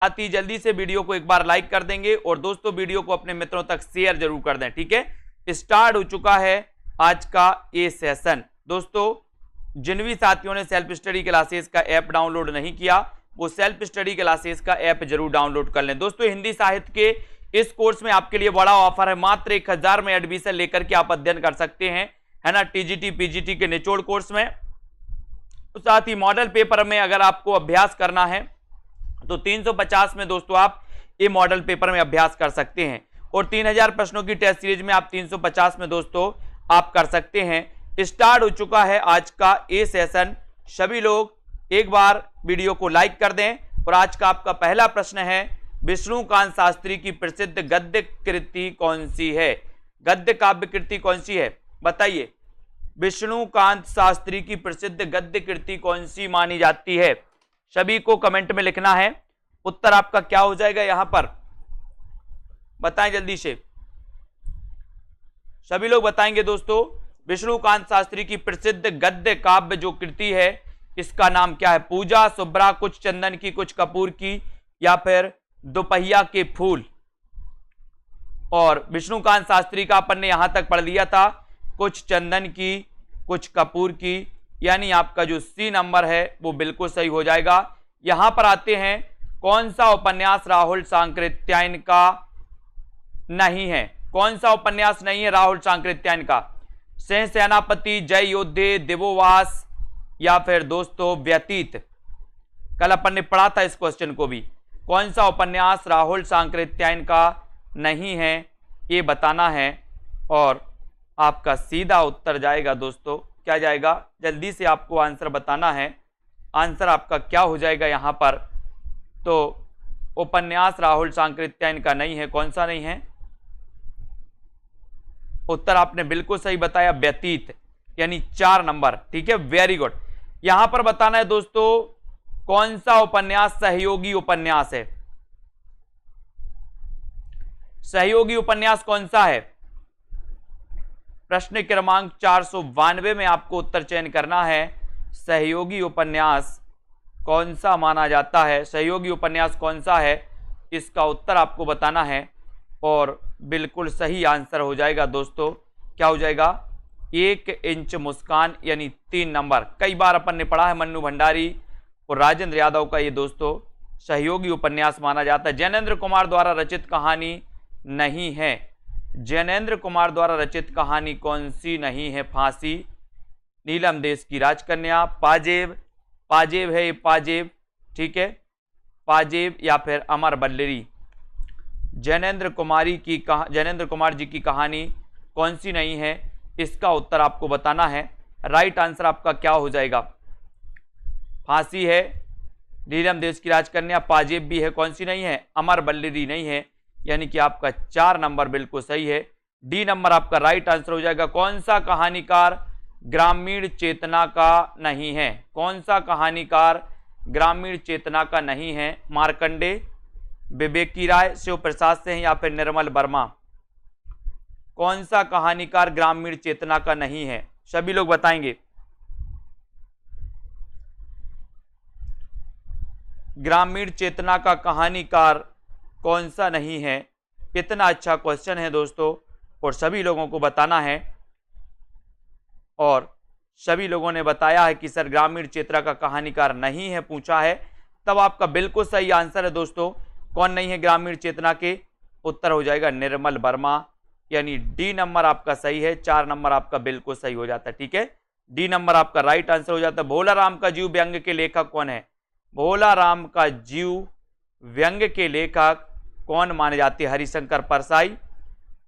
साथ ही जल्दी से वीडियो को एक बार लाइक कर देंगे और दोस्तों वीडियो को अपने मित्रों तक शेयर जरूर कर दें। ठीक है, स्टार्ट हो चुका है आज का ये सेशन। दोस्तों जिन भी साथियों ने सेल्फ स्टडी क्लासेस का ऐप डाउनलोड नहीं किया वो सेल्फ स्टडी क्लासेस का ऐप जरूर डाउनलोड कर लें। दोस्तों हिंदी साहित्य के इस कोर्स में आपके लिए बड़ा ऑफर है, मात्र 1000 में एडमिशन लेकर के आप अध्ययन कर सकते हैं, है ना, टीजीटी पीजीटी के निचोड़ कोर्स में। तो साथ ही मॉडल पेपर में अगर आपको अभ्यास करना है तो 350 में दोस्तों आप ये मॉडल पेपर में अभ्यास कर सकते हैं और 3000 प्रश्नों की टेस्ट सीरीज में आप 350 में दोस्तों आप कर सकते हैं। स्टार्ट हो चुका है आज का ये सेशन। सभी लोग एक बार वीडियो को लाइक कर दें और आज का आपका पहला प्रश्न है, विष्णुकांत शास्त्री की प्रसिद्ध गद्य कृति कौन सी है? गद्य काव्य कृति कौन सी है बताइए। विष्णुकांत शास्त्री की प्रसिद्ध गद्य कृति कौन सी मानी जाती है? सभी को कमेंट में लिखना है। उत्तर आपका क्या हो जाएगा यहां पर बताएं जल्दी से, सभी लोग बताएंगे दोस्तों। विष्णुकांत शास्त्री की प्रसिद्ध गद्य काव्य जो कृति है इसका नाम क्या है? पूजा, शुभ्रा, कुछ चंदन की कुछ कपूर की, या फिर दोपहिया के फूल। और विष्णुकांत शास्त्री का अपन ने यहां तक पढ़ लिया था, कुछ चंदन की कुछ कपूर की, यानी आपका जो सी नंबर है वो बिल्कुल सही हो जाएगा। यहां पर आते हैं, कौन सा उपन्यास राहुल सांकृत्यायन का नहीं है? कौन सा उपन्यास नहीं है राहुल सांकृत्यायन का? सिंह सेनापति, जय योद्धे, देवोवास, या फिर दोस्तों व्यतीत। कल अपन ने पढ़ा था इस क्वेश्चन को भी। कौन सा उपन्यास राहुल सांकृत्यायन का नहीं है ये बताना है और आपका सीधा उत्तर जाएगा दोस्तों, क्या जाएगा? जल्दी से आपको आंसर बताना है। आंसर आपका क्या हो जाएगा यहां पर? तो उपन्यास राहुल सांकृत्यायन का नहीं है। कौन सा नहीं है? उत्तर आपने बिल्कुल सही बताया, व्यतीत, यानी 4 नंबर। ठीक है, वेरी गुड। यहां पर बताना है दोस्तों कौन सा उपन्यास सहयोगी उपन्यास है? सहयोगी उपन्यास कौन सा है? प्रश्न क्रमांक 492 में आपको उत्तर चयन करना है। सहयोगी उपन्यास कौन सा माना जाता है? सहयोगी उपन्यास कौन सा है इसका उत्तर आपको बताना है और बिल्कुल सही आंसर हो जाएगा दोस्तों। क्या हो जाएगा? 1 इंच मुस्कान, यानी 3 नंबर। कई बार अपन ने पढ़ा है, मन्नू भंडारी और राजेंद्र यादव का ये दोस्तों सहयोगी उपन्यास माना जाता है। जैनेन्द्र कुमार द्वारा रचित कहानी नहीं है। जैनेन्द्र कुमार द्वारा रचित कहानी कौन सी नहीं है? फांसी, नीलम देश की राजकन्या, पाजेब, पाजेब है ये पाजेब, ठीक है, पाजेब, या फिर अमर बल्लेरी। जैनेन्द्र कुमार जी की कहानी कौन सी नहीं है इसका उत्तर आपको बताना है। राइट आंसर आपका क्या हो जाएगा? फांसी है, नीलम देश की राजकन्या, पाजेब भी है, कौन सी नहीं है? अमर बल्लेरी नहीं है, यानी कि आपका 4 नंबर बिल्कुल सही है। डी नंबर आपका राइट आंसर हो जाएगा। कौन सा कहानीकार ग्रामीण चेतना का नहीं है? कौन सा कहानीकार ग्रामीण चेतना का नहीं है? मार्कंडे, विवेकी राय, शिव प्रसाद सिंह, या फिर निर्मल वर्मा। कौन सा कहानीकार ग्रामीण चेतना का नहीं है? सभी लोग बताएंगे। ग्रामीण चेतना का कहानीकार कौन सा नहीं है? इतना अच्छा क्वेश्चन है दोस्तों और सभी लोगों को बताना है। और सभी लोगों ने बताया है कि सर ग्रामीण चेतना का कहानीकार नहीं है पूछा है, तब आपका बिल्कुल सही आंसर है दोस्तों। कौन नहीं है ग्रामीण चेतना के? उत्तर हो जाएगा निर्मल वर्मा, यानी डी नंबर आपका सही है। 4 नंबर आपका बिल्कुल सही हो जाता है। ठीक है, डी नंबर आपका राइट आंसर हो जाता है। भोला राम का जीव व्यंग्य के लेखक कौन है? भोला राम का जीव व्यंग्य के लेखक कौन माने जाते हैं? हरिशंकर परसाई,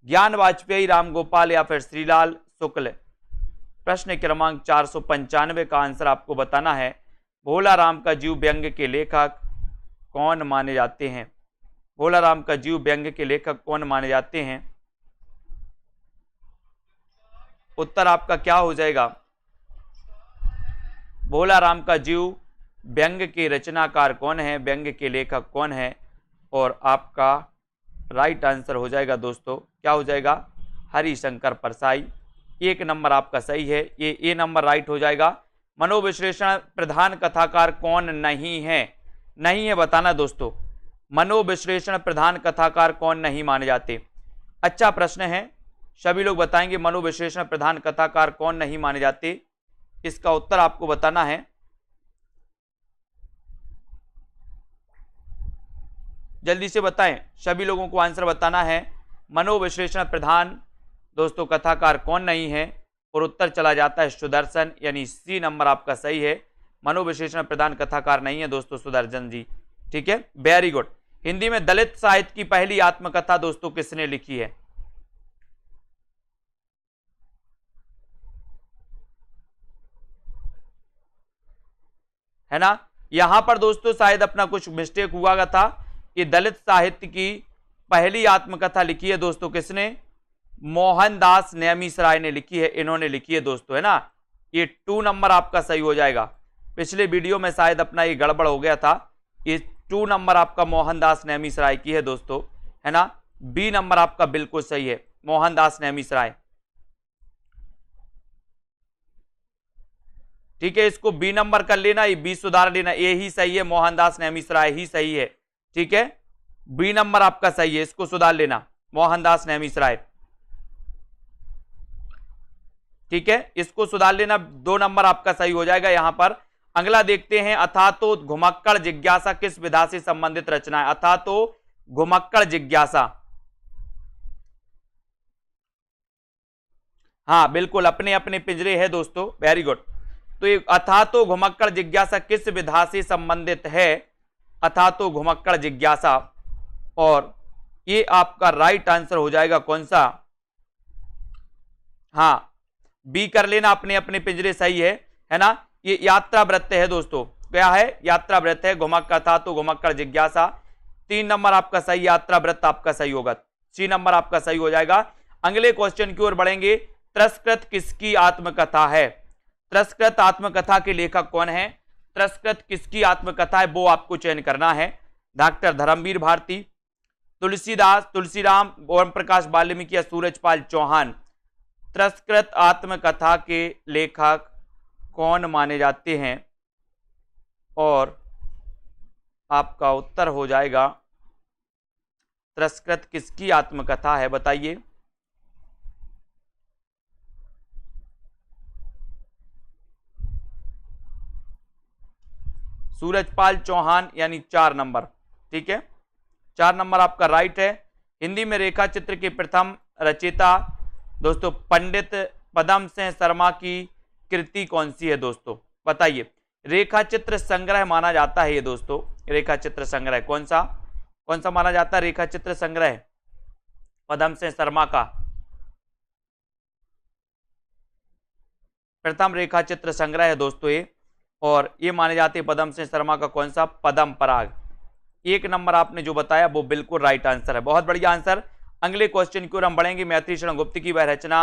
ज्ञान वाजपेयी, राम गोपाल, या फिर श्रीलाल शुक्ल। प्रश्न क्रमांक 495 का आंसर आपको बताना है। भोला राम का जीव व्यंग्य के लेखक कौन माने जाते हैं? भोला राम का जीव व्यंग्य के लेखक कौन माने जाते हैं? उत्तर आपका क्या हो जाएगा? भोला राम का जीव व्यंग्य के रचनाकार कौन है? व्यंग्य के लेखक कौन है? और आपका राइट आंसर हो जाएगा दोस्तों, क्या हो जाएगा? हरिशंकर परसाई। 1 नंबर आपका सही है, ये ए नंबर राइट हो जाएगा। मनोविश्लेषण प्रधान कथाकार कौन नहीं है? नहीं है बताना दोस्तों। मनोविश्लेषण प्रधान कथाकार कौन नहीं माने जाते? अच्छा प्रश्न है, सभी लोग बताएंगे मनोविश्लेषण प्रधान कथाकार कौन नहीं माने जाते। इसका उत्तर आपको बताना है। जल्दी से बताएं, सभी लोगों को आंसर बताना है। मनोविश्लेषण प्रधान दोस्तों कथाकार कौन नहीं है? और उत्तर चला जाता है सुदर्शन, यानी सी नंबर आपका सही है। मनोविश्लेषण प्रधान कथाकार नहीं है दोस्तों सुदर्शन जी। ठीक है, वेरी गुड। हिंदी में दलित साहित्य की पहली आत्मकथा दोस्तों किसने लिखी है? है ना, यहां पर दोस्तों शायद अपना कुछ मिस्टेक हुआ था कि दलित साहित्य की पहली आत्मकथा लिखी है दोस्तों किसने? मोहनदास नेमिसराय ने लिखी है, इन्होंने लिखी है दोस्तों, है ना। ये 2 नंबर आपका सही हो जाएगा। पिछले वीडियो में शायद अपना ये गड़बड़ हो गया था। ये 2 नंबर आपका मोहनदास नेमिसराय की है दोस्तों, है ना। बी नंबर आपका बिल्कुल सही है, मोहनदास नेमिसराय। ठीक है, इसको बी नंबर कर लेना, ये बी सुधार लेना, ये ही सही है, मोहनदास नेमिसराय ही सही है। ठीक है, बी नंबर आपका सही है, इसको सुधार लेना, मोहनदास नेमिसराय। ठीक है, इसको सुधार लेना, 2 नंबर आपका सही हो जाएगा यहां पर। अगला देखते हैं, अथातो घुमक्कड़ जिज्ञासा किस विधा से संबंधित रचना है? अथातो घुमक्कड़ जिज्ञासा, हाँ बिल्कुल, अपने अपने पिंजरे है दोस्तों, वेरी गुड। तो ये अथातो घुमक्कड़ जिज्ञासा किस विधा से संबंधित है? अथातो घुमक्कड़ जिज्ञासा, और ये आपका राइट आंसर हो जाएगा कौन सा? हाँ, बी कर लेना, अपने अपने पिंजरे सही है ना। ये यात्रा वृत्त है दोस्तों, क्या है? यात्रा वृत्त है, घुमक्कड़ था तो घुमक्कड़ जिज्ञासा। 3 नंबर आपका सही, यात्रा वृत्त आपका सही होगा, सी नंबर आपका सही हो जाएगा। अगले क्वेश्चन की ओर बढ़ेंगे। त्रस्कृत किसकी आत्मकथा है? त्रस्कृत आत्मकथा के लेखक कौन है? त्रस्कृत किसकी आत्मकथा है वो आपको चयन करना है। डॉक्टर धर्मवीर भारती, तुलसीदास, तुलसीराम, ओम प्रकाश वाल्मीकि या सूरजपाल चौहान। त्रस्कृत आत्मकथा के लेखक कौन माने जाते हैं? और आपका उत्तर हो जाएगा, त्रस्कृत किसकी आत्मकथा है बताइए। सूरजपाल चौहान, यानी 4 नंबर। ठीक है, 4 नंबर आपका राइट है। हिंदी में रेखा चित्र के प्रथम रचयिता दोस्तों पंडित पदम सिंह शर्मा की कृति कौन सी है दोस्तों? बताइए। रेखा चित्र संग्रह माना जाता है ये दोस्तों, रेखा चित्र संग्रह कौन सा माना जाता है? रेखा चित्र संग्रह पदम सिंह शर्मा का प्रथम रेखा चित्र संग्रह है दोस्तों ये, और ये माने जाते हैं पदम सिंह शर्मा का कौन सा? पदम पराग। 1 नंबर आपने जो बताया वो बिल्कुल राइट आंसर है, बहुत बढ़िया आंसर। अगले क्वेश्चन की ओर हम बढ़ेंगे। मैथिली शरण गुप्त की वह रचना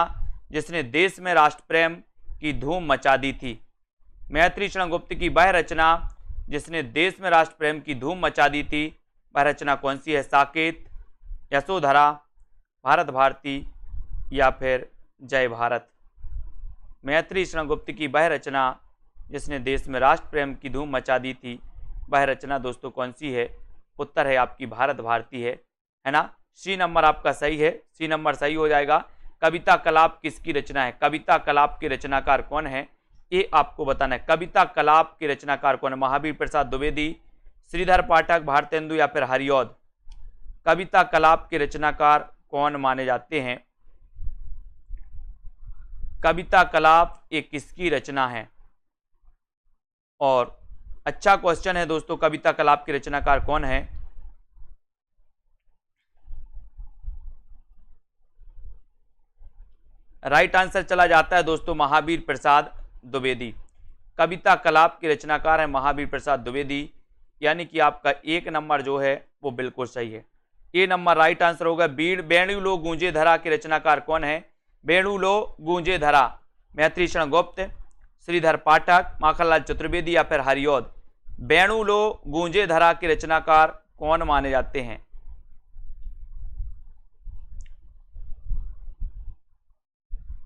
जिसने देश में राष्ट्र प्रेम की धूम मचा दी थी। मैथिली शरण गुप्त की वह रचना जिसने देश में राष्ट्र प्रेम की धूम मचा दी थी, वह रचना कौन सी है? साकेत, यशोधरा, भारत भारती या फिर जय भारत। मैथिली शरण गुप्त की वह रचना जिसने देश में राष्ट्र प्रेम की धूम मचा दी थी, वह रचना दोस्तों कौन सी है? उत्तर है आपकी भारत भारती है ना। सी नंबर आपका सही है, सी नंबर सही हो जाएगा। कविता कलाप किसकी रचना है? कविता कलाप के रचनाकार कौन है ये आपको बताना है। कविता कलाप के रचनाकार कौन है? महावीर प्रसाद द्विवेदी, श्रीधर पाठक, भारतेंदु या फिर हरिऔध। कविता कलाप के रचनाकार कौन माने जाते हैं? कविता कलाप ये किसकी रचना है? और अच्छा क्वेश्चन है दोस्तों, कविता कलाप के रचनाकार कौन है? राइट आंसर चला जाता है दोस्तों महावीर प्रसाद द्विवेदी। कविता कलाप के रचनाकार है महावीर प्रसाद द्विवेदी, यानी कि आपका 1 नंबर जो है वो बिल्कुल सही है। ए नंबर राइट आंसर होगा। बेणु लो गूंजे धरा के रचनाकार कौन है? बेणु लो गूंजे धरा, मैथिली शरण गुप्त, श्रीधर पाठक, माखनलाल चतुर्वेदी या फिर हरिऔध। बेणु लो गूंजे धरा के रचनाकार कौन माने जाते हैं?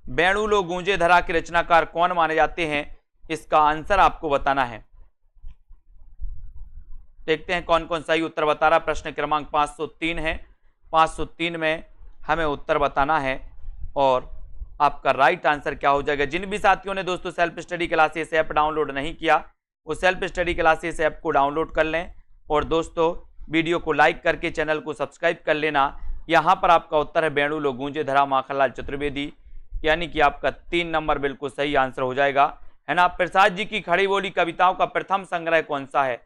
बेणु लो गूंजे धरा के रचनाकार कौन माने जाते हैं? इसका आंसर आपको बताना है। देखते हैं कौन कौन सही उत्तर बता रहा। प्रश्न क्रमांक 503 है। 503 में हमें उत्तर बताना है और आपका राइट आंसर क्या हो जाएगा। जिन भी साथियों ने दोस्तों self study classes app download नहीं किया, वो सेल्फ स्टडी क्लासेस ऐप को डाउनलोड कर लें और दोस्तों वीडियो को लाइक करके चैनल को सब्सक्राइब कर लेना। यहाँ पर आपका उत्तर है बेणुलो गूंजे धरा माखनलाल चतुर्वेदी, यानी कि आपका 3 नंबर बिल्कुल सही आंसर हो जाएगा, है ना। प्रसाद जी की खड़ी बोली कविताओं का प्रथम संग्रह कौन सा है?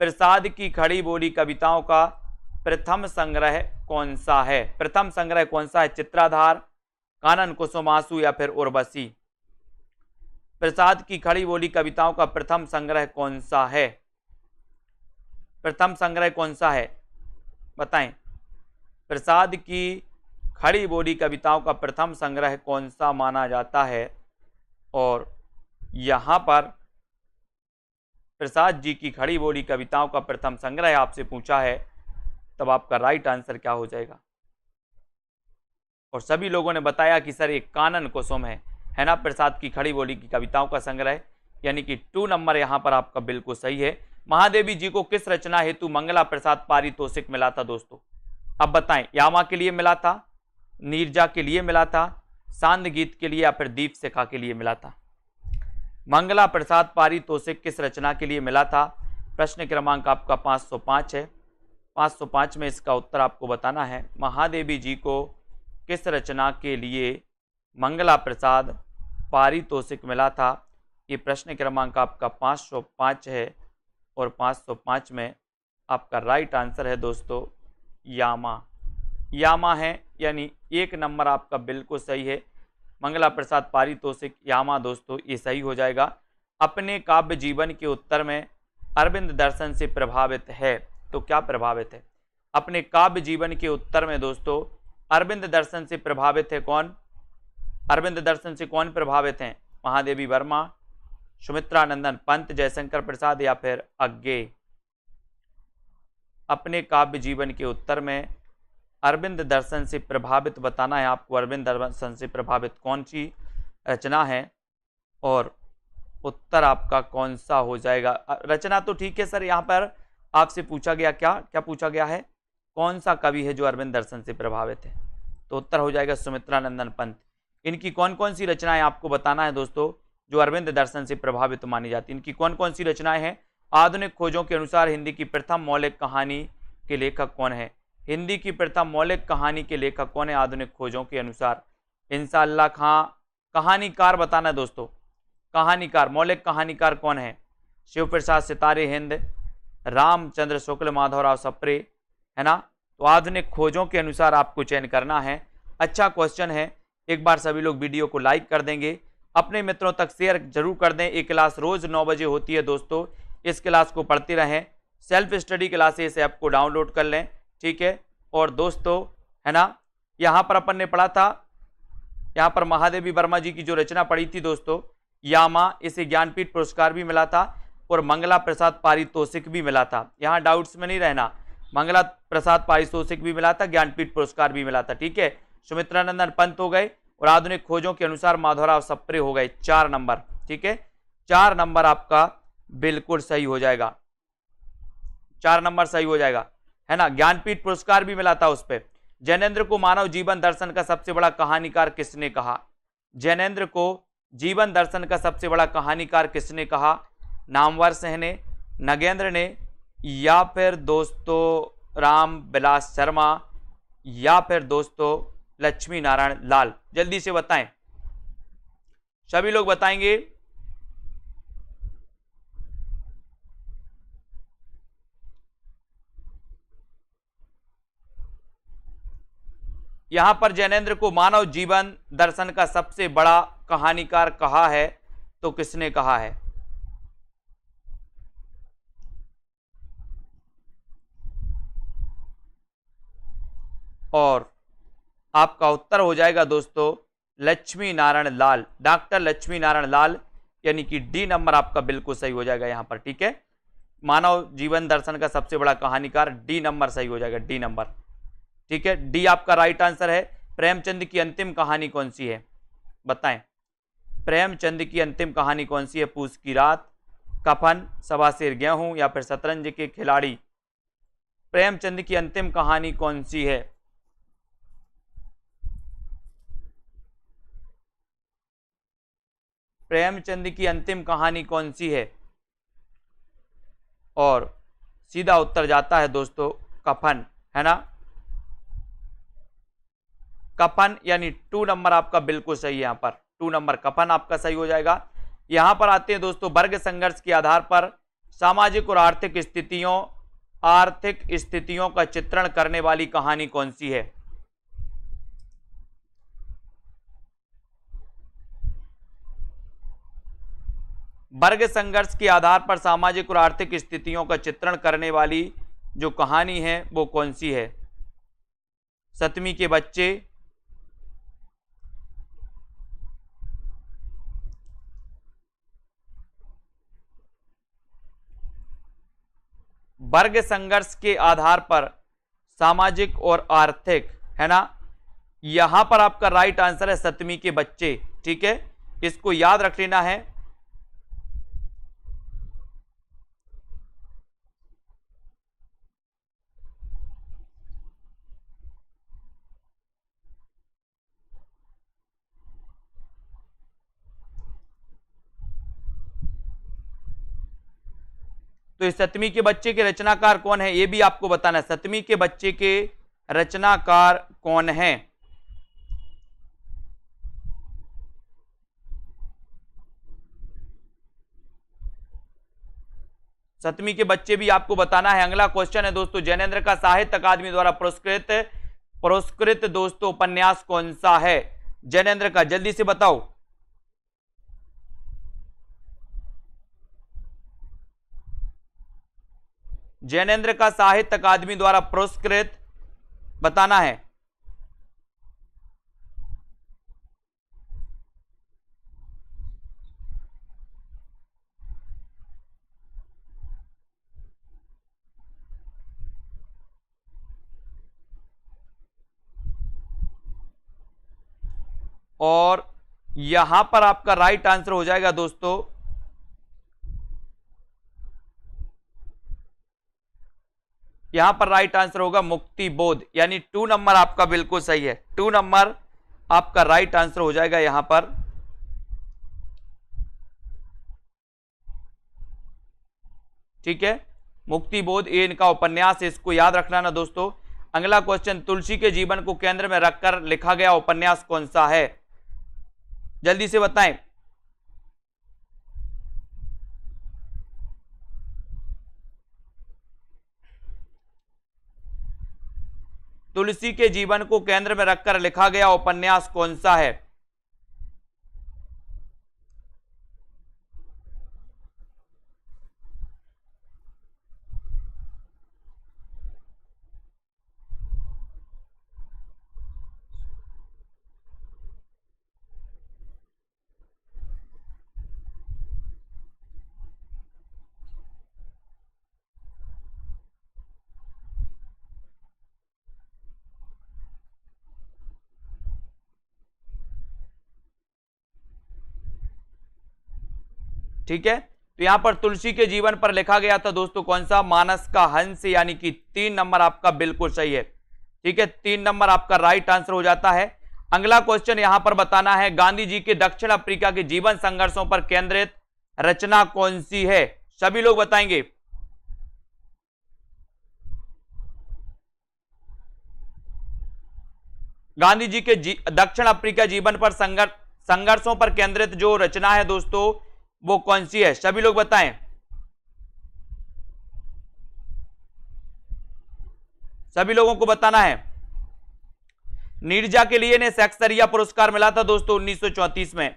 प्रसाद की खड़ी बोली कविताओं का प्रथम संग्रह कौन सा है? प्रथम संग्रह कौन सा है? चित्राधार, कानन कुसुमासु या फिर उर्वशी? प्रसाद की खड़ी बोली कविताओं का प्रथम संग्रह कौन सा है? प्रथम संग्रह कौन सा है बताएं। प्रसाद की खड़ी बोली कविताओं का प्रथम संग्रह कौन सा माना जाता है? और यहां पर प्रसाद जी की खड़ी बोली कविताओं का प्रथम संग्रह आपसे पूछा है, तब आपका राइट आंसर क्या हो जाएगा? और सभी लोगों ने बताया कि सर एक कानन कुसुम है ना, प्रसाद की खड़ी बोली की कविताओं का संग्रह, यानी कि 2 नंबर यहां पर आपका बिल्कुल सही है। महादेवी जी को किस रचना हेतु मंगला प्रसाद पारितोषिक मिला था दोस्तों? अब बताएं, यामा के लिए मिला था, नीरजा के लिए मिला था, सांद गीत के लिए या फिर दीप शिखा के लिए मिला था? मंगला प्रसाद पारितोषिक किस रचना के लिए मिला था? प्रश्न क्रमांक आपका 505 है। 505 में इसका उत्तर आपको बताना है। महादेवी जी को किस रचना के लिए मंगला प्रसाद पारितोषिक मिला था? ये प्रश्न क्रमांक आपका 505 है और 505 में आपका राइट आंसर है दोस्तों यामा। यामा है, यानी 1 नंबर आपका बिल्कुल सही है। मंगला प्रसाद पारितोषिक यामा दोस्तों ये सही हो जाएगा। अपने काव्य जीवन के उत्तर में अरविंद दर्शन से प्रभावित है, तो क्या प्रभावित है? अपने काव्य जीवन के उत्तर में दोस्तों अरविंद दर्शन से प्रभावित है कौन? अरविंद दर्शन से कौन प्रभावित हैं? महादेवी वर्मा, सुमित्रानंदन पंत, जयशंकर प्रसाद या फिर अज्ञे? अपने काव्य जीवन के उत्तर में अरविंद दर्शन से प्रभावित बताना है आपको। अरविंद दर्शन से प्रभावित कौन सी रचना है और उत्तर आपका कौन सा हो जाएगा? रचना तो ठीक है सर, यहाँ पर आपसे पूछा गया क्या क्या पूछा गया है, कौन सा कवि है जो अरविंद दर्शन से प्रभावित है? तो उत्तर हो जाएगा सुमित्रानंदन पंत। इनकी कौन कौन सी रचनाएं आपको बताना है दोस्तों जो अरविंद दर्शन से प्रभावित मानी जाती है। इनकी कौन कौन सी रचनाएं हैं? आधुनिक खोजों के अनुसार हिंदी की प्रथम मौलिक कहानी के लेखक कौन है? हिंदी की प्रथम मौलिक कहानी के लेखक कौन है आधुनिक खोजों के अनुसार? इंशाअल्लाह खां। कहानीकार बताना है दोस्तों, कहानीकार, मौलिक कहानीकार कौन है? शिव प्रसाद सितारे हिंद, रामचंद्र शुक्ल, माधवराव सप्रे, है ना। तो आधुनिक खोजों के अनुसार आपको चयन करना है। अच्छा क्वेश्चन है, एक बार सभी लोग वीडियो को लाइक कर देंगे, अपने मित्रों तक शेयर जरूर कर दें। ये क्लास रोज 9 बजे होती है दोस्तों, इस क्लास को पढ़ते रहें। सेल्फ स्टडी क्लासेस ऐप को डाउनलोड कर लें, ठीक है। और दोस्तों है ना, यहाँ पर अपन ने पढ़ा था, यहाँ पर महादेवी वर्मा जी की जो रचना पढ़ी थी दोस्तों यामा, इसे ज्ञानपीठ पुरस्कार भी मिला था और मंगला प्रसाद पारितोषिक भी मिला था। यहाँ डाउट्स में नहीं रहना, मंगला प्रसाद पारितोषिक भी मिला था, ज्ञानपीठ पुरस्कार भी मिला था, ठीक है। सुमित्रानंदन पंत हो गए और आधुनिक खोजों के अनुसार माधवराव सप्रे हो गए। 4 नंबर, ठीक है, 4 नंबर आपका बिल्कुल सही हो जाएगा, 4 नंबर सही हो जाएगा, है ना। ज्ञानपीठ पुरस्कार भी मिला था उस पर। जैनेन्द्र को मानव जीवन दर्शन का सबसे बड़ा कहानीकार किसने कहा? जैनेन्द्र को जीवन दर्शन का सबसे बड़ा कहानीकार किसने कहा? नामवर सिंह ने, नगेंद्र ने, या फिर दोस्तों राम विलास शर्मा, या फिर दोस्तों लक्ष्मी नारायण लाल? जल्दी से बताएं, सभी लोग बताएंगे। यहां पर जैनेन्द्र को मानव जीवन दर्शन का सबसे बड़ा कहानीकार कहा है, तो किसने कहा है? और आपका उत्तर हो जाएगा दोस्तों लक्ष्मी नारायण लाल, डॉक्टर लक्ष्मी नारायण लाल, यानी कि डी नंबर आपका बिल्कुल सही हो जाएगा यहां पर, ठीक है। मानव जीवन दर्शन का सबसे बड़ा कहानीकार, डी नंबर सही हो जाएगा, डी नंबर, ठीक है, डी आपका राइट आंसर है। प्रेमचंद की अंतिम कहानी कौन सी है? बताएं, प्रेमचंद की अंतिम कहानी कौन सी है? पूस की रात, कफन, सवासेर गेहूं या फिर शतरंज के खिलाड़ी। प्रेमचंद की अंतिम कहानी कौन सी है? प्रेमचंद की अंतिम कहानी कौन सी है? और सीधा उत्तर जाता है दोस्तों कफन, है ना। कफन यानी 2 नंबर आपका बिल्कुल सही है। यहां पर 2 नंबर कफन आपका सही हो जाएगा। यहां पर आते हैं दोस्तों, वर्ग संघर्ष के आधार पर सामाजिक और आर्थिक स्थितियों का चित्रण करने वाली कहानी कौन सी है? वर्ग संघर्ष के आधार पर सामाजिक और आर्थिक स्थितियों का चित्रण करने वाली जो कहानी है वो कौन सी है? 7वीं के बच्चे, वर्ग संघर्ष के आधार पर सामाजिक और आर्थिक, है ना। यहां पर आपका राइट आंसर है 7वीं के बच्चे, ठीक है, इसको याद रख लेना है। तो इस 7वीं के बच्चे के रचनाकार कौन है ये भी आपको बताना है। 7वीं के बच्चे के रचनाकार कौन है? सतवीं के बच्चे भी आपको बताना है। अगला क्वेश्चन है दोस्तों, जैनेन्द्र का साहित्य अकादमी द्वारा पुरस्कृत दोस्तों उपन्यास कौन सा है? जैनेन्द्र का, जल्दी से बताओ। जैनेन्द्र का साहित्य अकादमी द्वारा पुरस्कृत बताना है। और यहां पर आपका राइट आंसर हो जाएगा दोस्तों यहां पर राइट आंसर होगा मुक्ति बोध, यानी 2 नंबर आपका बिल्कुल सही है। 2 नंबर आपका राइट आंसर हो जाएगा यहां पर। ठीक है, मुक्ति बोध ये इनका उपन्यास है, इसको याद रखना ना दोस्तों। अगला क्वेश्चन, तुलसी के जीवन को केंद्र में रखकर लिखा गया उपन्यास कौन सा है? जल्दी से बताएं। तुलसी के जीवन को केंद्र में रखकर लिखा गया उपन्यास कौन सा है? ठीक है, तो यहां पर तुलसी के जीवन पर लिखा गया था दोस्तों कौन सा? मानस का हंस, यानी कि 3 नंबर आपका बिल्कुल सही है। ठीक है, 3 नंबर आपका राइट आंसर हो जाता है। अगला क्वेश्चन यहां पर बताना है, गांधी जी के दक्षिण अफ्रीका के जीवन संघर्षों पर केंद्रित रचना कौन सी है? सभी लोग बताएंगे। गांधी जी के दक्षिण अफ्रीका जीवन पर संघर्षों पर केंद्रित जो रचना है दोस्तों वो कौन सी है? सभी लोग बताएं। सभी लोगों को बताना है। नीरजा के लिए ने शेक्सपियर पुरस्कार मिला था दोस्तों 1934 में।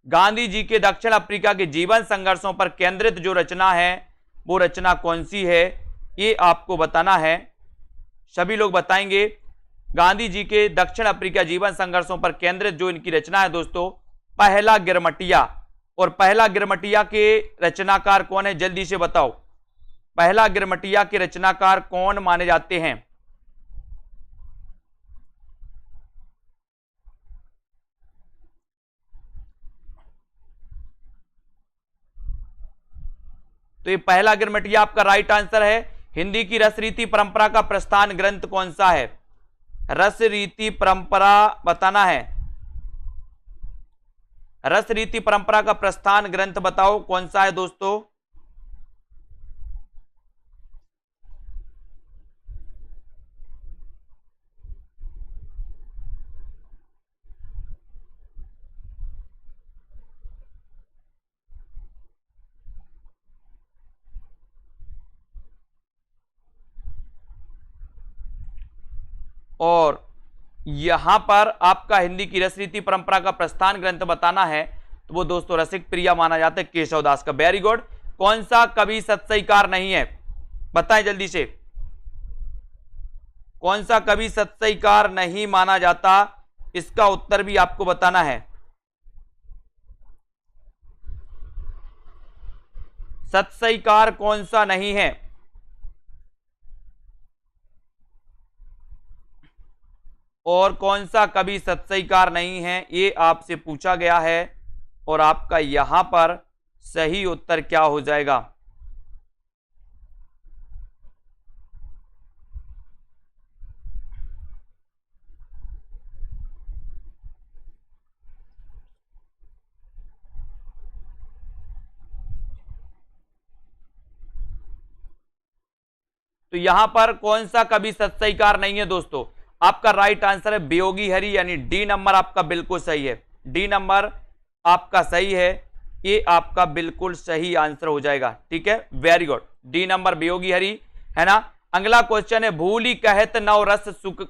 गांधी जी के दक्षिण अफ्रीका के जीवन संघर्षों पर केंद्रित जो रचना है वो रचना कौन सी है ये आपको बताना है। सभी लोग बताएंगे। गांधी जी के दक्षिण अफ्रीका जीवन संघर्षों पर केंद्रित जो इनकी रचना है दोस्तों, पहला गिरमटिया। और पहला गिरमटिया के रचनाकार कौन है? जल्दी से बताओ। पहला गिरमटिया के रचनाकार कौन माने जाते हैं? तो ये पहला गिरमिटिया आपका राइट आंसर है। हिंदी की रसरीति परंपरा का प्रस्थान ग्रंथ कौन सा है? रसरीति परंपरा बताना है। रसरीति परंपरा का प्रस्थान ग्रंथ बताओ कौन सा है दोस्तों? और यहां पर आपका हिंदी की रसरीति परंपरा का प्रस्थान ग्रंथ बताना है तो वो दोस्तों रसिक प्रिया माना जाता है केशवदास का। Very good. कौन सा कवि सत्सईकार नहीं है? बताएं जल्दी से, कौन सा कवि सत्सईकार नहीं माना जाता? इसका उत्तर भी आपको बताना है। सत्सईकार कौन सा नहीं है? और कौन सा कवि सत्सईकार नहीं है, ये आपसे पूछा गया है। और आपका यहां पर सही उत्तर क्या हो जाएगा? तो यहां पर कौन सा कवि सत्सईकार नहीं है दोस्तों? आपका राइट आंसर है वियोगी हरि, यानी डी नंबर आपका बिल्कुल सही है। डी नंबर आपका सही है, ये आपका बिल्कुल सही आंसर हो जाएगा। ठीक है, very good. D number Viyogi Hari है ना। अगला क्वेश्चन है भूली कहत नव रस सुख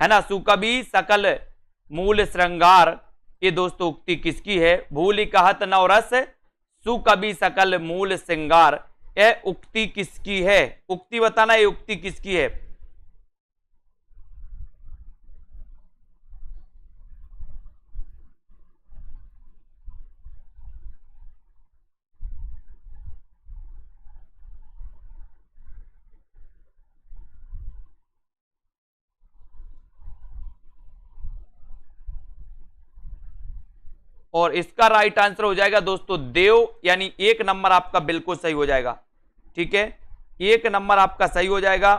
है ना, सुकवि सकल मूल श्रृंगार। ये दोस्तों उक्ति किसकी है? भूली कहत नव रस सुकवि सकल मूल श्रृंगार, यह उक्ति किसकी है? उक्ति बताना, ये उक्ति किसकी है? और इसका राइट आंसर हो जाएगा दोस्तों देव, यानी एक नंबर आपका बिल्कुल सही हो जाएगा। ठीक है, एक नंबर आपका सही हो जाएगा।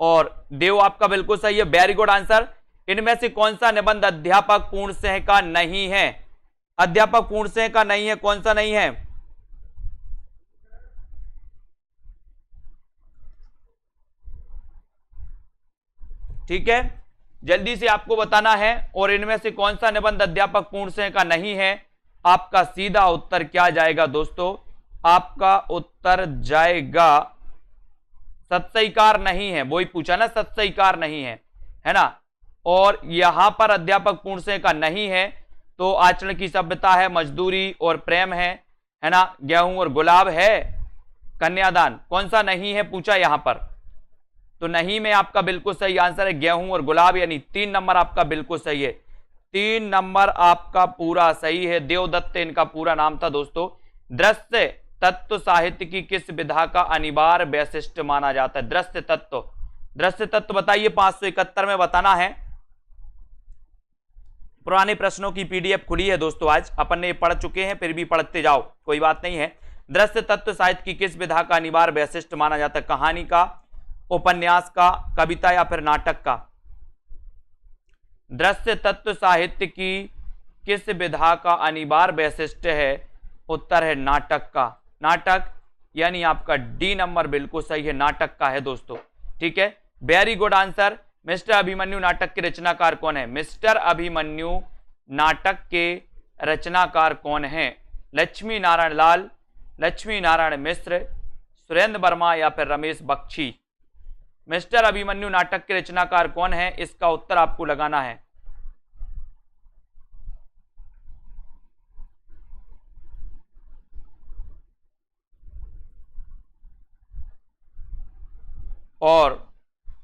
और देव आपका बिल्कुल सही है, वेरी गुड आंसर। इनमें से कौन सा निबंध अध्यापक पूर्णसिंह का नहीं है? अध्यापक पूर्णसिंह का नहीं है, कौन सा नहीं है? ठीक है, जल्दी से आपको बताना है। और इनमें से कौन सा निबंध अध्यापक पूर्णसिंह का नहीं है? आपका सीधा उत्तर क्या जाएगा दोस्तों? आपका उत्तर जाएगा सत्सईकार नहीं है। वही पूछा ना, सत्सईकार नहीं है ना। और यहां पर अध्यापक पूर्णसिंह का नहीं है तो आचरण की सभ्यता है, मजदूरी और प्रेम है ना, गेहूं और गुलाब है, कन्यादान। कौन सा नहीं है पूछा यहां पर? तो नहीं में आपका बिल्कुल सही आंसर है गेहूं और गुलाब, यानी 3 नंबर आपका बिल्कुल सही है। 3 नंबर आपका पूरा सही है। देवदत्त इनका पूरा नाम था दोस्तों। दृश्य तत्व साहित्य की किस विधा का अनिवार्य वैशिष्ट्य माना जाता है? दृश्य तत्व, दृश्य तत्व बताइए, 571 में बताना है। पुराने प्रश्नों की पीडीएफ खुली है दोस्तों, आज अपन ने पढ़ चुके हैं, फिर भी पढ़ते जाओ, कोई बात नहीं है। दृश्य तत्व साहित्य की किस विधा का अनिवार्य वैशिष्ट्य माना जाता है? कहानी का, उपन्यास का, कविता या फिर नाटक का? दृश्य तत्व साहित्य की किस विधा का अनिवार्य वैशिष्ट्य है? उत्तर है नाटक का। नाटक, यानी आपका डी नंबर बिल्कुल सही है, नाटक का है दोस्तों। ठीक है, very good answer. Mister Abhimanyu नाटक के रचनाकार कौन है? मिस्टर अभिमन्यु नाटक के रचनाकार कौन है? लक्ष्मी नारायण लाल, लक्ष्मी नारायण मिश्र, सुरेंद्र वर्मा या फिर रमेश बख्शी? मिस्टर अभिमन्यु नाटक के रचनाकार कौन है? इसका उत्तर आपको लगाना है। और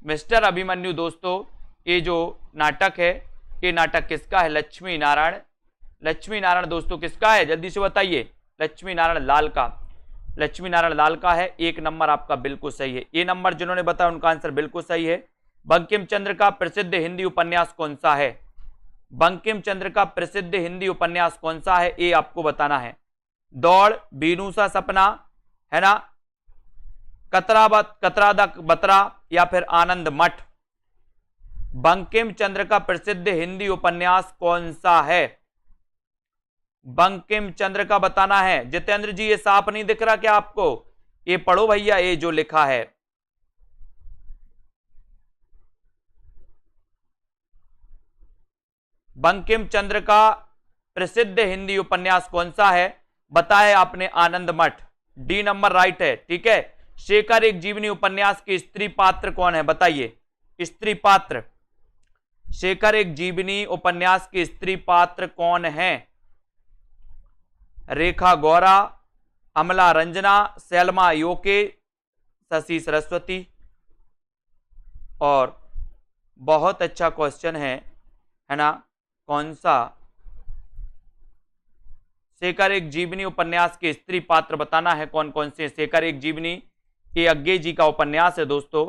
मिस्टर अभिमन्यु दोस्तों, ये जो नाटक है, ये नाटक किसका है? लक्ष्मी नारायण। लक्ष्मी नारायण दोस्तों किसका है? जल्दी से बताइए। लक्ष्मी नारायण लाल का। लक्ष्मी नारायण लाल का है। एक नंबर आपका बिल्कुल सही है। ये नंबर जिन्होंने बताया उनका आंसर बिल्कुल सही है। बंकिम चंद्र का प्रसिद्ध हिंदी उपन्यास कौन सा है? बंकिम चंद्र का प्रसिद्ध हिंदी उपन्यास कौन सा है, ये आपको बताना है। दौड़, बीनू सा सपना, है ना, कतरा द बतरा, या फिर आनंद मठ। बंकिम चंद्र का प्रसिद्ध हिंदी उपन्यास कौन सा है, बंकिम चंद्र का बताना है। जितेंद्र जी ये साफ नहीं दिख रहा क्या आपको, ये पढ़ो भैया, ये जो लिखा है। बंकिम चंद्र का प्रसिद्ध हिंदी उपन्यास कौन सा है, बताया आपने आनंद मठ, डी नंबर राइट है, ठीक है। शेखर एक जीवनी उपन्यास के स्त्री पात्र कौन है, बताइए। स्त्री पात्र, शेखर एक जीवनी उपन्यास के स्त्री पात्र कौन है, रेखा गौरा, अमला रंजना, सैलमा योके, शशि सरस्वती। और बहुत अच्छा क्वेश्चन है ना, कौन सा शेखर एक जीवनी उपन्यास के स्त्री पात्र बताना है, कौन कौन से। शेखर एक जीवनी ये अज्ञे जी का उपन्यास है दोस्तों,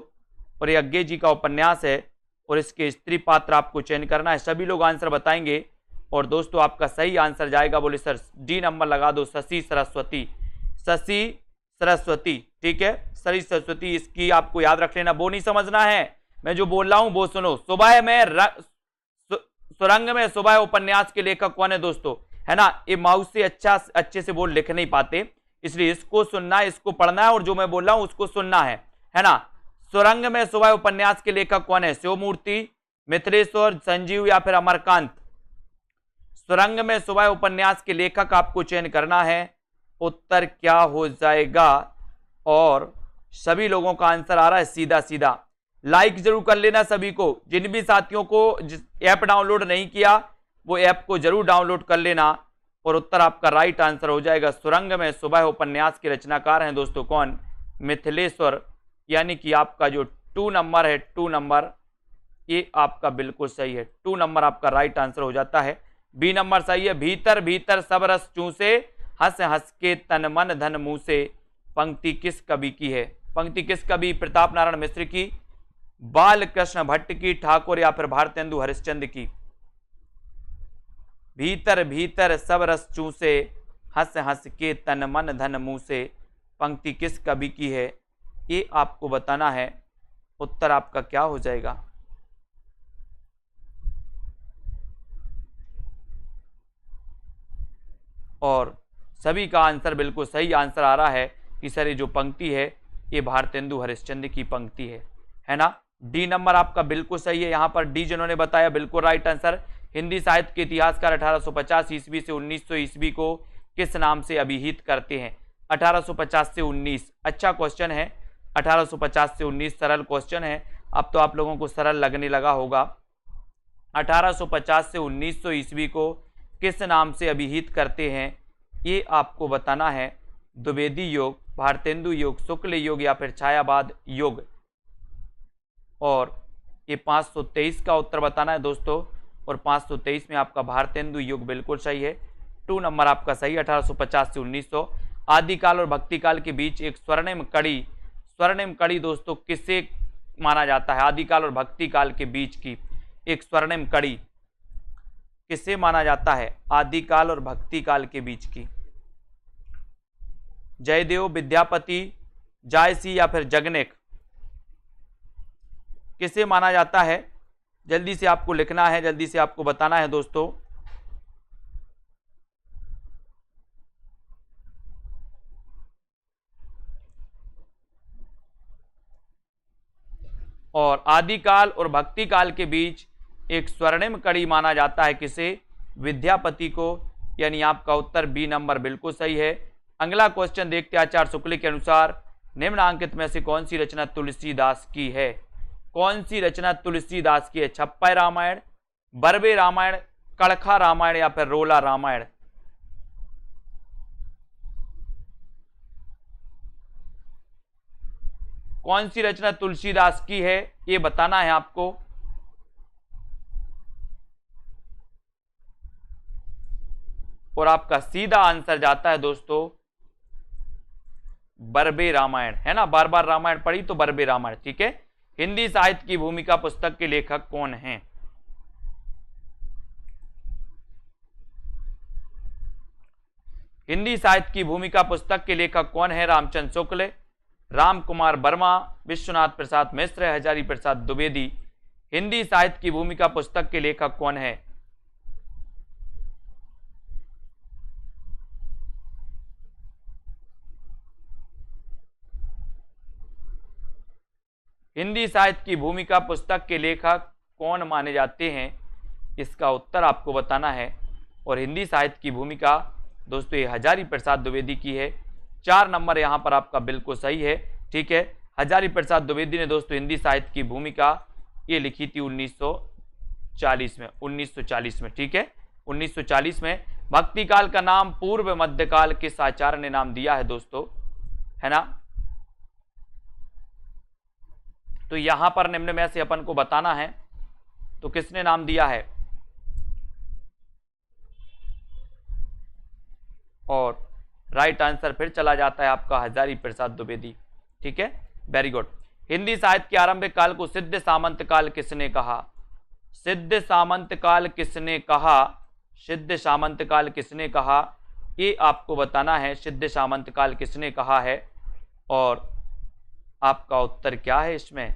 और ये अज्ञे जी का उपन्यास है, और इसके स्त्री पात्र आपको चयन करना है। सभी लोग आंसर बताएंगे, और दोस्तों आपका सही आंसर जाएगा, बोले सर डी नंबर लगा दो, शशि सरस्वती। शशि सरस्वती, ठीक है, शशि सरस्वती, इसकी आपको याद रख लेना, वो नहीं समझना है, मैं जो बोल रहा हूं वो सुनो। सुबह में सुरंग में सुबह उपन्यास के लेखक कौन है दोस्तों, है ना। ये माउस से अच्छे से वो लिख नहीं पाते, इसलिए इसको सुनना है, इसको पढ़ना है, और जो मैं बोल रहा हूं उसको सुनना है ना। सुरंग में सुबह उपन्यास के लेखक कौन है, शिवमूर्ति, मिथिलेश्वर, संजीव, या फिर अमरकांत। सुरंग में सुबह उपन्यास के लेखक आपको चयन करना है, उत्तर क्या हो जाएगा। और सभी लोगों का आंसर आ रहा है सीधा सीधा। लाइक जरूर कर लेना सभी को, जिन भी साथियों को ऐप डाउनलोड नहीं किया वो ऐप को जरूर डाउनलोड कर लेना, और उत्तर आपका राइट आंसर हो जाएगा। सुरंग में सुबह उपन्यास के रचनाकार हैं दोस्तों कौन, मिथिलेश्वर, यानी कि आपका जो 2 नंबर है, 2 नंबर, ये आपका बिल्कुल सही है, 2 नंबर आपका राइट आंसर हो जाता है। बी नंबर सही है। भीतर भीतर सब रस चूसे, हंस हंस के तन मन धन मुंह से, पंक्ति किस कवि की है, पंक्ति किस कवि, प्रताप नारायण मिश्र की, बाल कृष्ण भट्ट की, ठाकुर, या फिर भारतेंदु हरिश्चंद्र की। भीतर भीतर सब रस चूसे, हंस हंस के तन मन धन मुंह से, पंक्ति किस कवि की है, ये आपको बताना है। उत्तर आपका क्या हो जाएगा। और सभी का आंसर बिल्कुल सही आंसर आ रहा है कि सर ये जो पंक्ति है ये भारतेंदु हरिश्चंद्र की पंक्ति है ना। डी नंबर आपका बिल्कुल सही है, यहां पर डी जिन्होंने बताया बिल्कुल राइट आंसर। हिंदी साहित्य के इतिहासकार 1850 ईस्वी से 1900 ईस्वी को किस नाम से अभिहित करते हैं, 1850 से 19। अच्छा क्वेश्चन है, 1850 से 19 सरल क्वेश्चन है, अब तो आप लोगों को सरल लगने लगा होगा। 1850 से 1900 ईस्वी को किस नाम से अभिहित करते हैं, ये आपको बताना है। द्विवेदी योग, भारतेंदु योग, शुक्ल योग, या फिर छायावाद योग। और ये 523 का उत्तर बताना है दोस्तों, और 523 में आपका भारतेंदु योग बिल्कुल सही है, 2 नंबर आपका सही। 1850 से 1900। आदिकाल और भक्तिकाल के बीच एक स्वर्णिम कड़ी दोस्तों किसे माना जाता है, आदिकाल और भक्तिकाल के बीच की एक स्वर्णिम कड़ी किसे माना जाता है, आदिकाल और भक्तिकाल के बीच की। जयदेव, विद्यापति, जायसी, या फिर जगनेक, किसे माना जाता है, जल्दी से आपको लिखना है, जल्दी से आपको बताना है दोस्तों। और आदिकाल और भक्तिकाल के बीच एक स्वर्णिम कड़ी माना जाता है किसे, विद्यापति को, यानी आपका उत्तर बी नंबर बिल्कुल सही है। अगला क्वेश्चन देखते हैं। आचार्य शुक्ल के अनुसार निम्नांकित में से कौन सी रचना तुलसीदास की है, कौन सी रचना तुलसीदास की है, छप्पय रामायण, बरबे रामायण, कड़खा रामायण, या फिर रोला रामायण। कौन सी रचना तुलसीदास की है ये बताना है आपको। और आपका सीधा आंसर जाता है दोस्तों बरबे रामायण, है ना, बार बार रामायण पढ़ी तो बरबे रामायण, ठीक है। हिंदी साहित्य की भूमिका पुस्तक के लेखक कौन हैं, हिंदी साहित्य की भूमिका पुस्तक के लेखक कौन है? रामचंद्र शुक्ल, राम कुमार वर्मा, विश्वनाथ प्रसाद मिश्र, हजारी प्रसाद द्विवेदी। हिंदी साहित्य की भूमिका पुस्तक के लेखक कौन है? हिंदी साहित्य की भूमिका पुस्तक के लेखक कौन माने जाते हैं? इसका उत्तर आपको बताना है। और हिंदी साहित्य की भूमिका दोस्तों ये हजारी प्रसाद द्विवेदी की है। 4 नंबर यहां पर आपका बिल्कुल सही है। ठीक है, हजारी प्रसाद द्विवेदी ने दोस्तों हिंदी साहित्य की भूमिका ये लिखी थी 1940 में। 1940 में, ठीक है, 1940 में। भक्ति काल का नाम पूर्व मध्यकाल किस आचार्य ने नाम दिया है दोस्तों, है ना? तो यहां पर निम्न में से अपन को बताना है, तो किसने नाम दिया है? और राइट आंसर फिर चला जाता है आपका हजारी प्रसाद द्विवेदी। ठीक है, वेरी गुड। हिंदी साहित्य के आरंभिक काल को सिद्ध सामंत काल किसने कहा? सिद्ध सामंत काल किसने कहा? सिद्ध सामंत काल किसने कहा, ये आपको बताना है। सिद्ध सामंत काल किसने कहा है और आपका उत्तर क्या है इसमें?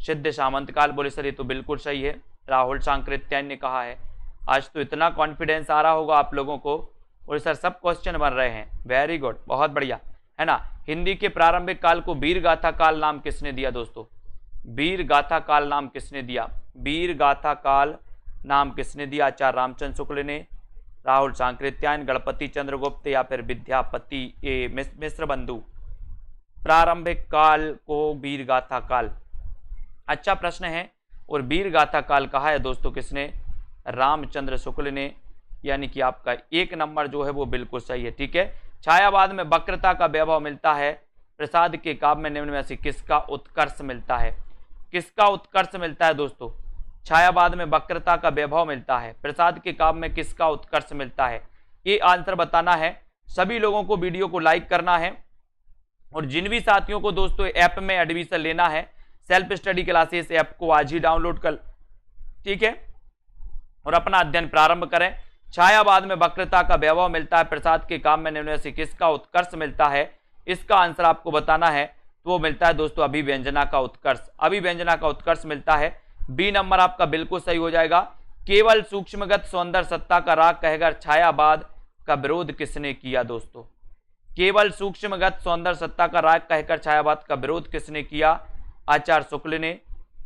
सिद्ध सामंत काल, बोले सर ये तो बिल्कुल सही है, राहुल सांकृत्यायन ने कहा है। आज तो इतना कॉन्फिडेंस आ रहा होगा आप लोगों को, और सर सब क्वेश्चन बन रहे हैं। वेरी गुड, बहुत बढ़िया, है ना? हिंदी के प्रारंभिक काल को वीर गाथा काल नाम किसने दिया दोस्तों? वीर गाथा काल नाम किसने दिया? वीर गाथा काल नाम किसने दिया? आचार्य रामचंद्र शुक्ल ने, राहुल सांकृत्यायन, गणपति चंद्रगुप्त या फिर विद्यापति मिश्र बंधु? प्रारंभिक काल को वीर गाथा काल, अच्छा प्रश्न है। और वीर गाथा काल कहा है दोस्तों किसने? रामचंद्र शुक्ल ने, यानी कि आपका 1 नंबर जो है वो बिल्कुल सही है। ठीक है, छायावाद में वक्रता का वैभव मिलता है, प्रसाद के काव्य में निम्न में से किसका उत्कर्ष मिलता है? किसका उत्कर्ष मिलता है दोस्तों? छायावाद में वक्रता का वैभव मिलता है, प्रसाद के काव्य में किसका उत्कर्ष मिलता है? ये आंसर बताना है। सभी लोगों को वीडियो को लाइक करना है, और जिन भी साथियों को दोस्तों ऐप में एडमिशन लेना है, सेल्फ स्टडी क्लासेस ऐप को आज ही डाउनलोड कर, ठीक है, और अपना अध्ययन प्रारंभ करें। छायावाद में वक्रता का वैभव मिलता है, प्रसाद के काव्य में निम्न में से किसका उत्कर्ष मिलता है? इसका आंसर आपको बताना है। तो वो मिलता है दोस्तों अभिव्यंजना का उत्कर्ष, अभिव्यंजना का उत्कर्ष मिलता है। बी नंबर आपका बिल्कुल सही हो जाएगा। केवल सूक्ष्मगत सौंदर्य सत्ता का राग कहकर छायावाद का विरोध किसने किया दोस्तों? केवल सूक्ष्मगत सौंदर्य सत्ता का राग कहकर छायावाद का विरोध किसने किया? आचार्य शुक्ल ने,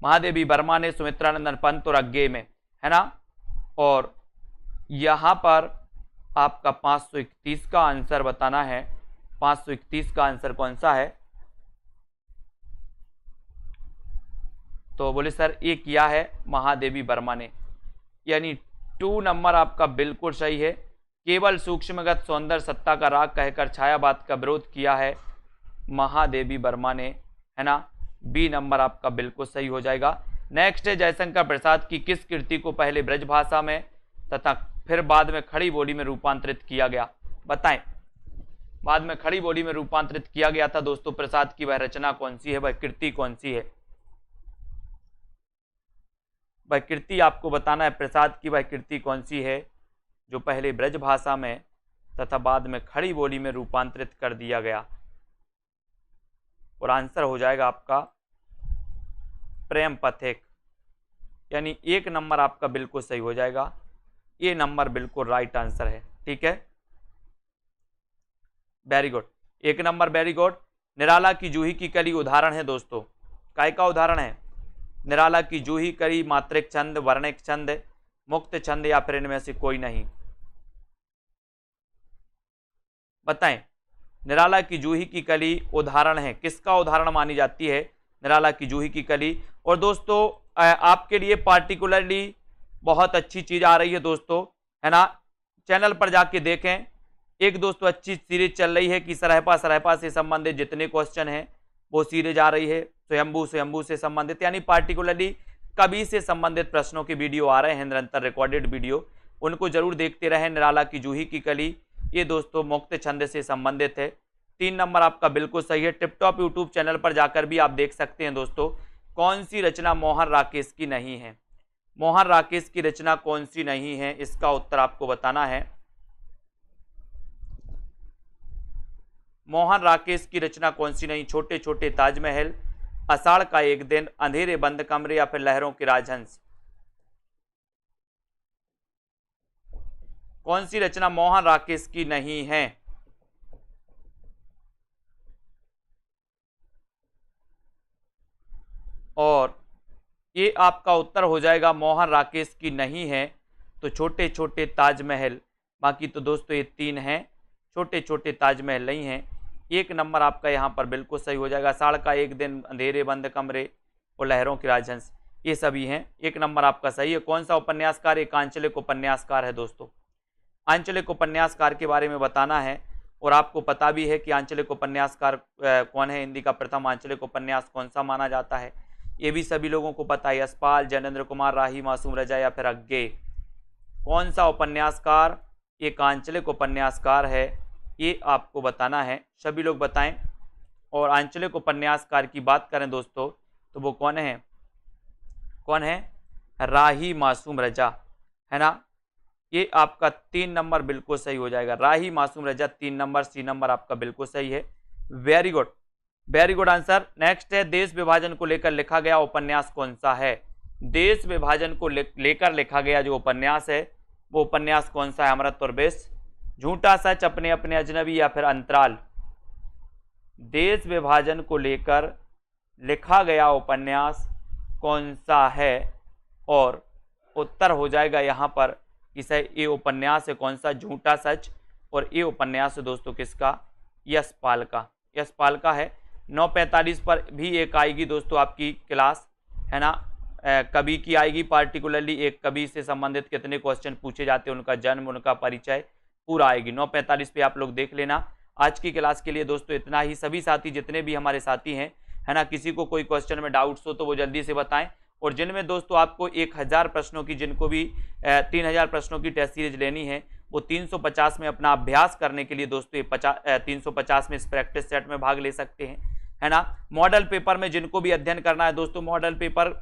महादेवी वर्मा ने, सुमित्रानंदन पंत और अज्ञे में, है ना? और यहां पर आपका 531 का आंसर बताना है। 531 का आंसर कौन सा है? तो बोले सर ये किया है महादेवी वर्मा ने, यानी 2 नंबर आपका बिल्कुल सही है। केवल सूक्ष्मगत सौंदर्य सत्ता का राग कहकर छायावाद का विरोध किया है महादेवी वर्मा ने, है ना? बी नंबर आपका बिल्कुल सही हो जाएगा। नेक्स्ट है, जयशंकर प्रसाद की किस कृति को पहले ब्रज भाषा में तथा फिर बाद में खड़ी बोली में रूपांतरित किया गया? बताएं, बाद में खड़ी बोली में रूपांतरित किया गया था दोस्तों प्रसाद की वह रचना कौन सी है, वह कृति कौन सी है? वह कृति आपको बताना है, प्रसाद की वह कृति कौन सी है जो पहले ब्रज भाषा में तथा बाद में खड़ी बोली में रूपांतरित कर दिया गया? और आंसर हो जाएगा आपका प्रेम पथिक, यानी 1 नंबर आपका बिल्कुल सही हो जाएगा। ये नंबर बिल्कुल राइट आंसर है। ठीक है, very good, 1 number, very good. Nirala की जूही की कली उदाहरण है दोस्तों, काय का उदाहरण है? निराला की जूही कली मात्रिक छंद, वर्णिक छंद, मुक्त छंद या फिर इनमें से कोई नहीं? बताएं, निराला की जूही की कली उदाहरण है, किसका उदाहरण मानी जाती है निराला की जूही की कली? और दोस्तों आपके लिए पार्टिकुलरली बहुत अच्छी चीज आ रही है दोस्तों, है ना? चैनल पर जाके देखें, एक दोस्तों अच्छी सीरीज चल रही है कि सरहपा से संबंधित जितने क्वेश्चन हैं वो सीरीज आ रही है। स्वयंभू से संबंधित, यानी पार्टिकुलरली कवि से संबंधित प्रश्नों के वीडियो आ रहे हैं निरंतर रिकॉर्डेड वीडियो, उनको जरूर देखते रहें। निराला की जूही की कली ये दोस्तों मुक्त छंद से संबंधित है। 3 नंबर आपका बिल्कुल सही है। टिपटॉप यूट्यूब चैनल पर जाकर भी आप देख सकते हैं दोस्तों। कौन सी रचना मोहन राकेश की नहीं है? मोहन राकेश की रचना कौन सी नहीं है, इसका उत्तर आपको बताना है। मोहन राकेश की रचना कौन सी नहीं? छोटे छोटे ताजमहल, आषाढ़ का एक दिन, अंधेरे बंद कमरे या फिर लहरों के राजहंस? कौन सी रचना मोहन राकेश की नहीं है? और ये आपका उत्तर हो जाएगा मोहन राकेश की नहीं है तो छोटे छोटे ताजमहल। बाकी तो दोस्तों ये 3 हैं, छोटे छोटे ताजमहल नहीं हैं। 1 नंबर आपका यहाँ पर बिल्कुल सही हो जाएगा। आषाढ़ का एक दिन, अंधेरे बंद कमरे और लहरों के राजहंस, ये सभी हैं। 1 नंबर आपका सही है। कौन सा उपन्यासकार एक आंचलिक उपन्यासकार है दोस्तों? आंचलिक उपन्यासकार के बारे में बताना है और आपको पता भी है कि आंचलिक उपन्यासकार कौन है। हिंदी का प्रथम आंचलिक उपन्यास कौन सा माना जाता है, ये भी सभी लोगों को पता है। यशपाल, जैनेन्द्र कुमार, राही मासूम रजा या फिर अज्ञे? कौन सा उपन्यासकार एक आंचलिक उपन्यासकार है, ये आपको बताना है। सभी लोग बताएं। और आंचलिक उपन्यासकार की बात करें दोस्तों तो वो कौन है? कौन है? राही मासूम रजा, है ना। ये आपका 3 नंबर बिल्कुल सही हो जाएगा। राही मासूम रजा 3 नंबर, सी नंबर आपका बिल्कुल सही है। Very good, very good answer. Next है, देश विभाजन को लेकर लिखा गया उपन्यास कौन सा है? देश विभाजन को लेकर लिखा गया जो उपन्यास है वो उपन्यास कौन सा है? अमृत और विष, झूठा सच, अपने अपने अजनबी या फिर अंतराल? देश विभाजन को लेकर लिखा गया उपन्यास कौन सा है? और उत्तर हो जाएगा यहाँ पर कि सही ये उपन्यास है कौन सा? झूठा सच। और ये उपन्यास है दोस्तों किसका? यशपाल का, यशपाल का है। 9:45 पर भी एक आएगी दोस्तों आपकी क्लास, है ना। कवि की आएगी, पार्टिकुलरली एक कवि से संबंधित कितने क्वेश्चन पूछे जाते हैं, उनका जन्म, उनका परिचय पूरा आएगी। 9:45 पे आप लोग देख लेना। आज की क्लास के लिए दोस्तों इतना ही। सभी साथी जितने भी हमारे साथी हैं, है ना, किसी को कोई क्वेश्चन में डाउट्स हो तो वो जल्दी से बताएं। और जिनमें दोस्तों आपको 1000 प्रश्नों की, जिनको भी 3000 प्रश्नों की टेस्ट सीरीज लेनी है, वो 350 में अपना अभ्यास करने के लिए दोस्तों 350 में इस प्रैक्टिस सेट में भाग ले सकते हैं, है ना। मॉडल पेपर में जिनको भी अध्ययन करना है दोस्तों, मॉडल पेपर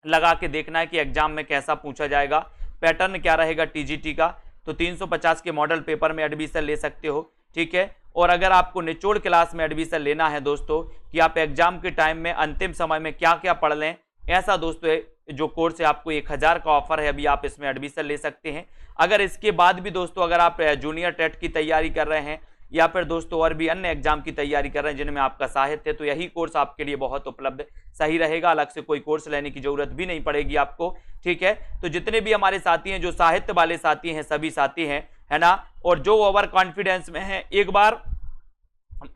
लगा के देखना है कि एग्जाम में कैसा पूछा जाएगा, पैटर्न क्या रहेगा टीजीटी का, तो 350 के मॉडल पेपर में एडमिशन ले सकते हो, ठीक है। और अगर आपको निचोड़ क्लास में एडमिशन लेना है दोस्तों कि आप एग्जाम के टाइम में अंतिम समय में क्या क्या पढ़ लें, ऐसा दोस्तों जो कोर्स है आपको 1000 का ऑफर है, अभी आप इसमें एडमिशन ले सकते हैं। अगर इसके बाद भी दोस्तों अगर आप जूनियर टेट की तैयारी कर रहे हैं या फिर दोस्तों और भी अन्य एग्जाम की तैयारी कर रहे हैं जिनमें आपका साहित्य है, तो यही कोर्स आपके लिए बहुत उपलब्ध सही रहेगा। अलग से कोई कोर्स लेने की जरूरत भी नहीं पड़ेगी आपको, ठीक है। तो जितने भी हमारे साथी हैं, जो साहित्य वाले साथी हैं, सभी साथी हैं, है ना, और जो ओवर कॉन्फिडेंस में है, एक बार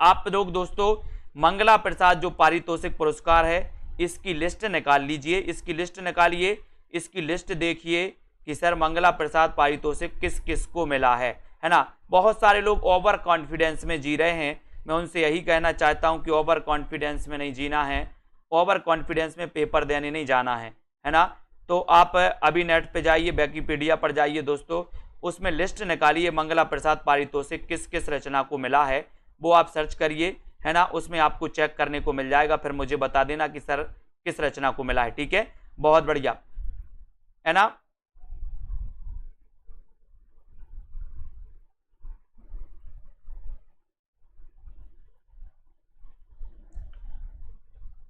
आप लोग दोस्तों मंगला प्रसाद जो पारितोषिक पुरस्कार है इसकी लिस्ट निकाल लीजिए, इसकी लिस्ट निकालिए, इसकी लिस्ट देखिए कि सर मंगला प्रसाद पारितोषिक किस किस को मिला है ना। बहुत सारे लोग ओवर कॉन्फिडेंस में जी रहे हैं, मैं उनसे यही कहना चाहता हूं कि ओवर कॉन्फिडेंस में नहीं जीना है, ओवर कॉन्फिडेंस में पेपर देने नहीं जाना है ना। तो आप अभी नेट पे जाइए, विकिपीडिया पर जाइए दोस्तों, उसमें लिस्ट निकालिए मंगला प्रसाद पारितोषिक किस किस रचना को मिला है, वो आप सर्च करिए, है ना। उसमें आपको चेक करने को मिल जाएगा, फिर मुझे बता देना कि सर किस रचना को मिला है, ठीक है। बहुत बढ़िया, है ना।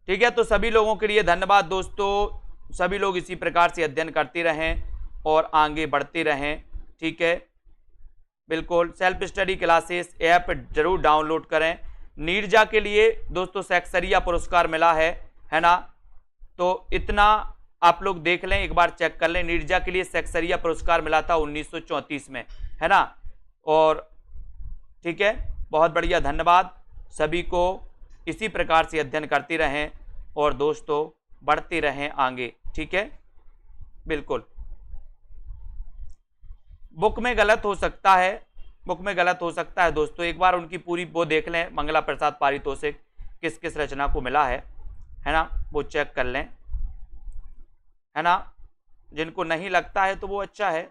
ठीक है, तो सभी लोगों के लिए धन्यवाद दोस्तों। सभी लोग इसी प्रकार से अध्ययन करते रहें और आगे बढ़ते रहें, ठीक है। बिल्कुल, सेल्फ स्टडी क्लासेस ऐप जरूर डाउनलोड करें। नीरजा के लिए दोस्तों सेक्सरिया पुरस्कार मिला है ना। तो इतना आप लोग देख लें, एक बार चेक कर लें। नीरजा के लिए सेक्सरिया पुरस्कार मिला था 1934 में, है ना। और ठीक है, बहुत बढ़िया, धन्यवाद सभी को। इसी प्रकार से अध्ययन करते रहें और दोस्तों बढ़ते रहें आगे, ठीक है। बिल्कुल, बुक में गलत हो सकता है, बुक में गलत हो सकता है दोस्तों। एक बार उनकी पूरी वो देख लें, मंगला प्रसाद पारितोषिक किस किस रचना को मिला है ना, वो चेक कर लें, है ना। जिनको नहीं लगता है तो वो अच्छा है।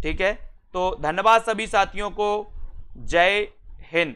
ठीक है, तो धन्यवाद सभी साथियों को। जय हिंद।